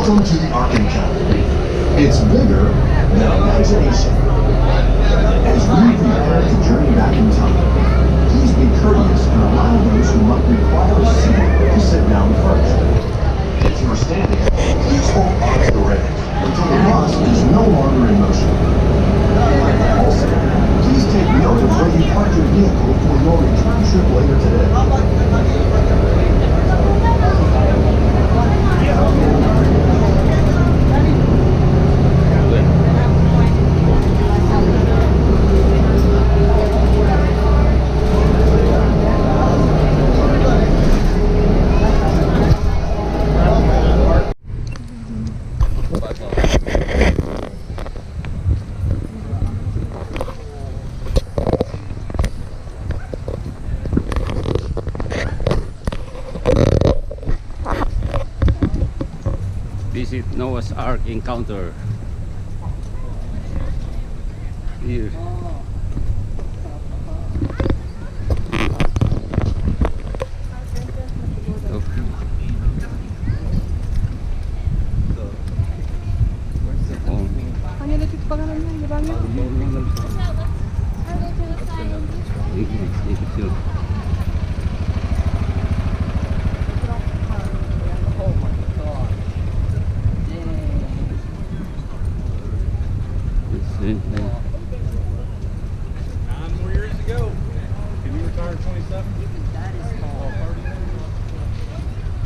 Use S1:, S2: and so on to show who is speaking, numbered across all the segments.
S1: Welcome to the Ark Encounter. It's bigger than imagination. As we prepare to journey back in time, please be courteous and allow those who might require a seat to sit down first. If you're standing, please hold on to the railing until the bus is no longer in motion. Also, please take note of where you park your vehicle for your return trip later today.
S2: Visit Noah's Ark Encounter. Here.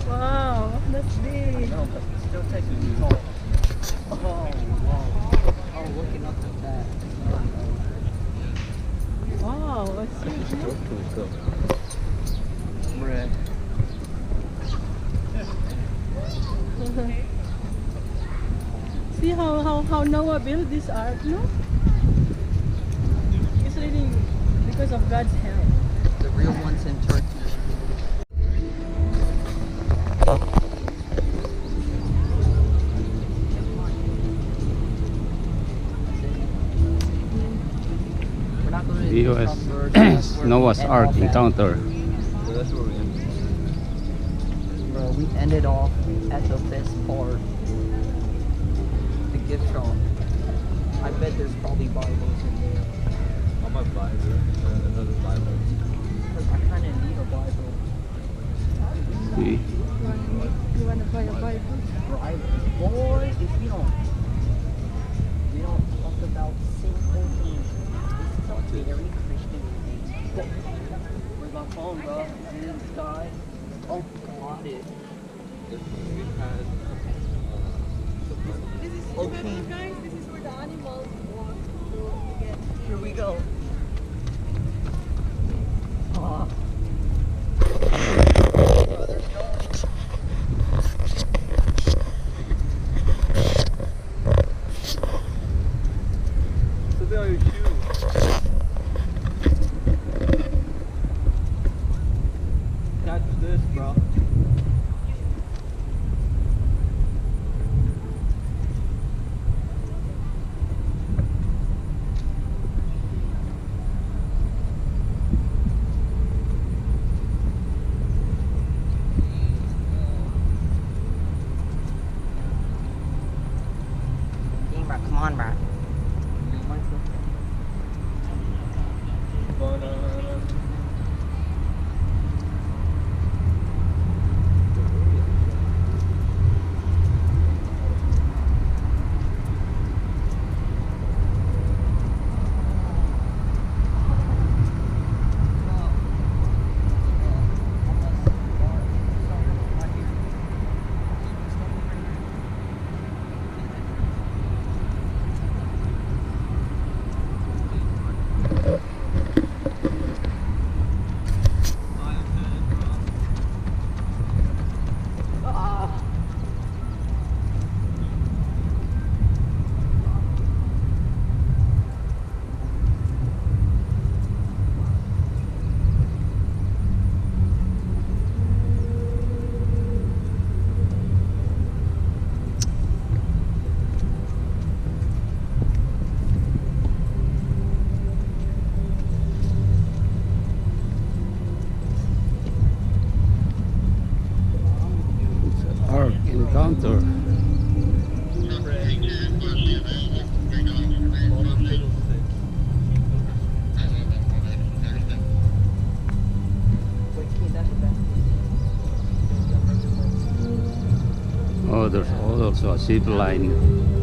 S3: Wow, that's big.
S4: No, but it still takes a toll. Oh, wow. Oh, looking up at that.
S3: Wow, that's huge.
S4: Red.
S3: See how Noah built this ark, no? It's really because of God's help.
S4: The real ones in Turkey. We're not going to
S2: US Noah's Ark Encounter.
S4: Bro, we ended off at the best part. The gift shop. I bet there's probably Bibles in there.
S5: I'm a Bible, another Bible.
S4: Because I kind of need a Bible.
S2: See?
S3: You wanna buy a Bible?
S4: Right? Boy, if we don't talk about simple things, this is a very Christian thing. Where's my phone, bro? Is it in the sky? Oh, got it. Okay.
S3: Guys, this is where the animals walk to get.
S4: Here we go. Ah.
S5: Something on your shoe.
S4: Catch this, bro. Come on, bro.
S2: Ark Encounter. there's also a zip line.